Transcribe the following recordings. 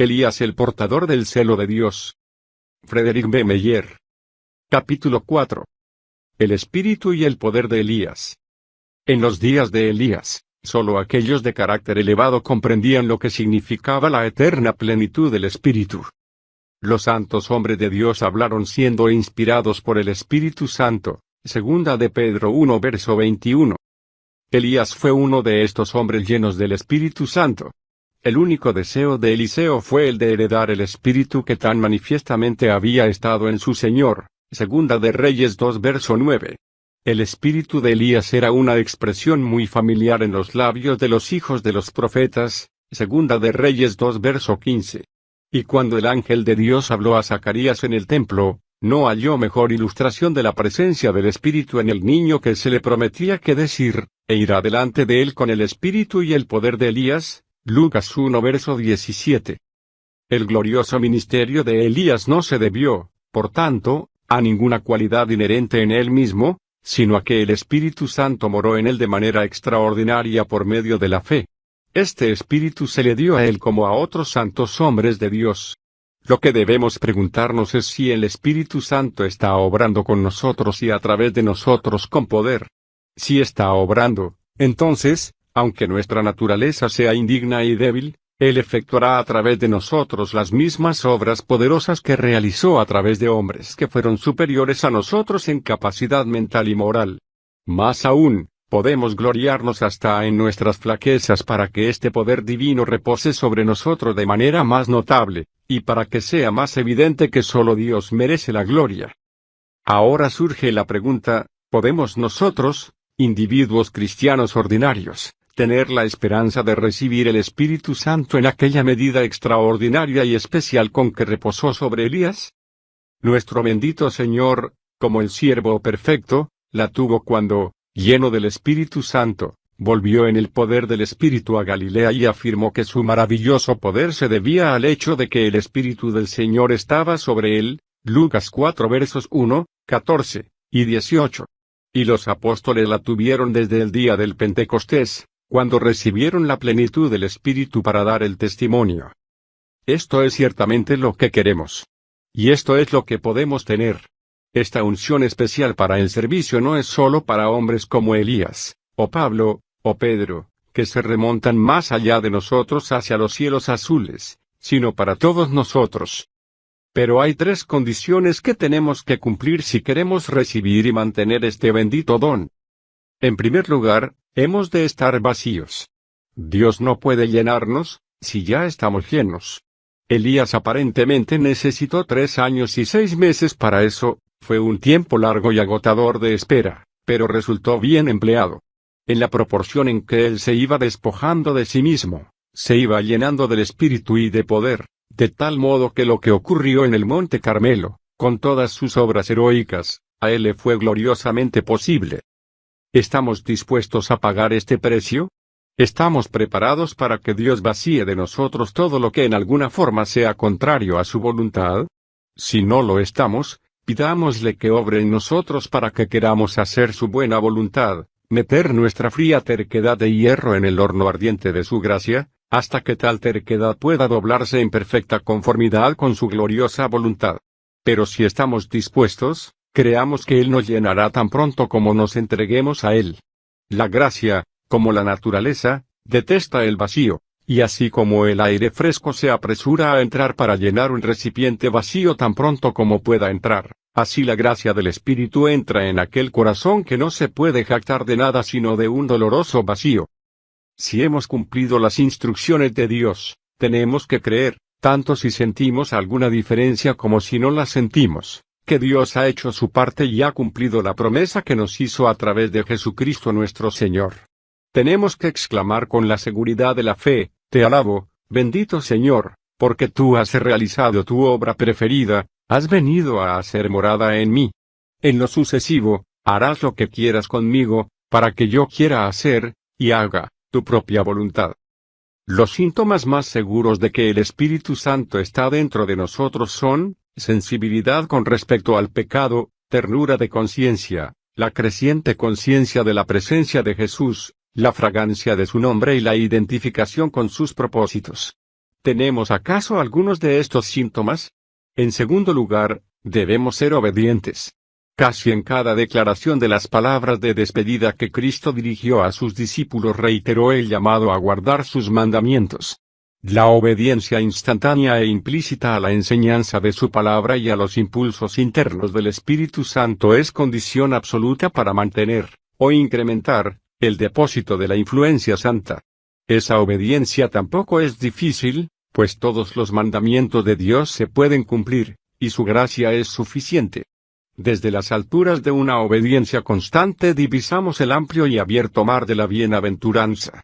Elías el portador del celo de Dios. Frederick B. Meyer. Capítulo 4. El espíritu y el poder de Elías. En los días de Elías, solo aquellos de carácter elevado comprendían lo que significaba la eterna plenitud del Espíritu. Los santos hombres de Dios hablaron siendo inspirados por el Espíritu Santo. Segunda de Pedro 1 verso 21. Elías fue uno de estos hombres llenos del Espíritu Santo. El único deseo de Eliseo fue el de heredar el Espíritu que tan manifiestamente había estado en su Señor. Segunda de Reyes 2 verso 9. El espíritu de Elías era una expresión muy familiar en los labios de los hijos de los profetas. Segunda de Reyes 2 verso 15. Y cuando el ángel de Dios habló a Zacarías en el templo, no halló mejor ilustración de la presencia del Espíritu en el niño que se le prometía que decir, e irá delante de él con el espíritu y el poder de Elías. Lucas 1 verso 17. El glorioso ministerio de Elías no se debió, por tanto, a ninguna cualidad inherente en él mismo, sino a que el Espíritu Santo moró en él de manera extraordinaria por medio de la fe. Este Espíritu se le dio a él como a otros santos hombres de Dios. Lo que debemos preguntarnos es si el Espíritu Santo está obrando con nosotros y a través de nosotros con poder. Si está obrando, entonces, aunque nuestra naturaleza sea indigna y débil, Él efectuará a través de nosotros las mismas obras poderosas que realizó a través de hombres que fueron superiores a nosotros en capacidad mental y moral. Más aún, podemos gloriarnos hasta en nuestras flaquezas para que este poder divino repose sobre nosotros de manera más notable, y para que sea más evidente que solo Dios merece la gloria. Ahora surge la pregunta, ¿podemos nosotros, individuos cristianos ordinarios, tener la esperanza de recibir el Espíritu Santo en aquella medida extraordinaria y especial con que reposó sobre Elías? Nuestro bendito Señor, como el siervo perfecto, la tuvo cuando, lleno del Espíritu Santo, volvió en el poder del Espíritu a Galilea y afirmó que su maravilloso poder se debía al hecho de que el Espíritu del Señor estaba sobre él. Lucas 4 versos 1, 14 y 18. Y los apóstoles la tuvieron desde el día del Pentecostés, cuando recibieron la plenitud del Espíritu para dar el testimonio. Esto es ciertamente lo que queremos. Y esto es lo que podemos tener. Esta unción especial para el servicio no es solo para hombres como Elías, o Pablo, o Pedro, que se remontan más allá de nosotros hacia los cielos azules, sino para todos nosotros. Pero hay tres condiciones que tenemos que cumplir si queremos recibir y mantener este bendito don. En primer lugar, hemos de estar vacíos. Dios no puede llenarnos, si ya estamos llenos. Elías aparentemente necesitó 3 años y 6 meses para eso, fue un tiempo largo y agotador de espera, pero resultó bien empleado. En la proporción en que él se iba despojando de sí mismo, se iba llenando del Espíritu y de poder, de tal modo que lo que ocurrió en el Monte Carmelo, con todas sus obras heroicas, a él le fue gloriosamente posible. ¿Estamos dispuestos a pagar este precio? ¿Estamos preparados para que Dios vacíe de nosotros todo lo que en alguna forma sea contrario a su voluntad? Si no lo estamos, pidámosle que obre en nosotros para que queramos hacer su buena voluntad, meter nuestra fría terquedad de hierro en el horno ardiente de su gracia, hasta que tal terquedad pueda doblarse en perfecta conformidad con su gloriosa voluntad. Pero si estamos dispuestos, creamos que Él nos llenará tan pronto como nos entreguemos a Él. La gracia, como la naturaleza, detesta el vacío, y así como el aire fresco se apresura a entrar para llenar un recipiente vacío tan pronto como pueda entrar, así la gracia del Espíritu entra en aquel corazón que no se puede jactar de nada sino de un doloroso vacío. Si hemos cumplido las instrucciones de Dios, tenemos que creer, tanto si sentimos alguna diferencia como si no la sentimos, que Dios ha hecho su parte y ha cumplido la promesa que nos hizo a través de Jesucristo nuestro Señor. Tenemos que exclamar con la seguridad de la fe, te alabo, bendito Señor, porque tú has realizado tu obra preferida, has venido a hacer morada en mí. En lo sucesivo, harás lo que quieras conmigo, para que yo quiera hacer, y haga, tu propia voluntad. Los síntomas más seguros de que el Espíritu Santo está dentro de nosotros son, sensibilidad con respecto al pecado, ternura de conciencia, la creciente conciencia de la presencia de Jesús, la fragancia de su nombre y la identificación con sus propósitos. ¿Tenemos acaso algunos de estos síntomas? En segundo lugar, debemos ser obedientes. Casi en cada declaración de las palabras de despedida que Cristo dirigió a sus discípulos reiteró el llamado a guardar sus mandamientos. La obediencia instantánea e implícita a la enseñanza de su palabra y a los impulsos internos del Espíritu Santo es condición absoluta para mantener, o incrementar, el depósito de la influencia santa. Esa obediencia tampoco es difícil, pues todos los mandamientos de Dios se pueden cumplir, y su gracia es suficiente. Desde las alturas de una obediencia constante divisamos el amplio y abierto mar de la bienaventuranza.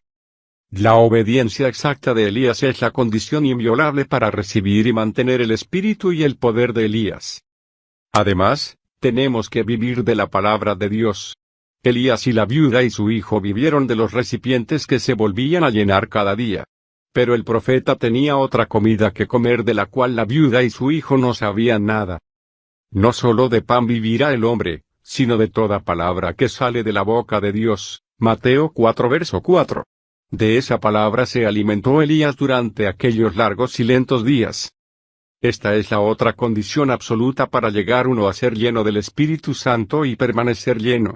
La obediencia exacta de Elías es la condición inviolable para recibir y mantener el espíritu y el poder de Elías. Además, tenemos que vivir de la palabra de Dios. Elías y la viuda y su hijo vivieron de los recipientes que se volvían a llenar cada día. Pero el profeta tenía otra comida que comer de la cual la viuda y su hijo no sabían nada. No solo de pan vivirá el hombre, sino de toda palabra que sale de la boca de Dios. Mateo 4 verso 4. De esa palabra se alimentó Elías durante aquellos largos y lentos días. Esta es la otra condición absoluta para llegar uno a ser lleno del Espíritu Santo y permanecer lleno.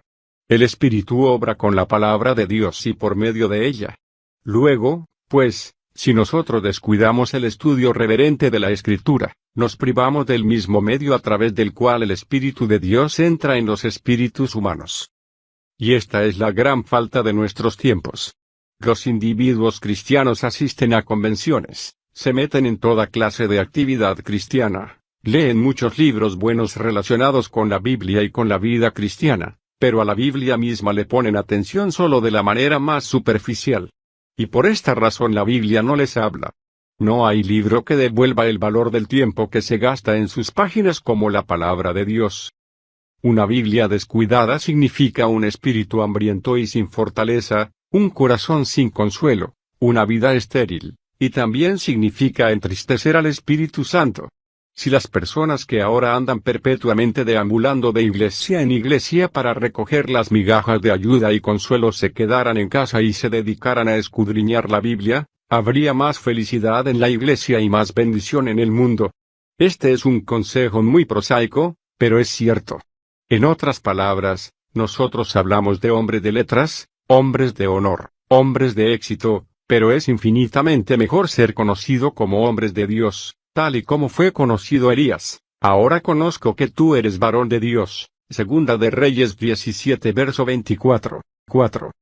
El Espíritu obra con la palabra de Dios y por medio de ella. Luego, pues, si nosotros descuidamos el estudio reverente de la Escritura, nos privamos del mismo medio a través del cual el Espíritu de Dios entra en los espíritus humanos. Y esta es la gran falta de nuestros tiempos. Los individuos cristianos asisten a convenciones, se meten en toda clase de actividad cristiana, leen muchos libros buenos relacionados con la Biblia y con la vida cristiana, pero a la Biblia misma le ponen atención solo de la manera más superficial. Y por esta razón la Biblia no les habla. No hay libro que devuelva el valor del tiempo que se gasta en sus páginas como la palabra de Dios. Una Biblia descuidada significa un espíritu hambriento y sin fortaleza, un corazón sin consuelo, una vida estéril, y también significa entristecer al Espíritu Santo. Si las personas que ahora andan perpetuamente deambulando de iglesia en iglesia para recoger las migajas de ayuda y consuelo se quedaran en casa y se dedicaran a escudriñar la Biblia, habría más felicidad en la iglesia y más bendición en el mundo. Este es un consejo muy prosaico, pero es cierto. En otras palabras, nosotros hablamos de hombres de letras, hombres de honor, hombres de éxito, pero es infinitamente mejor ser conocido como hombres de Dios, tal y como fue conocido Elías. Ahora conozco que tú eres varón de Dios. Segunda de Reyes 17 verso 24. 4.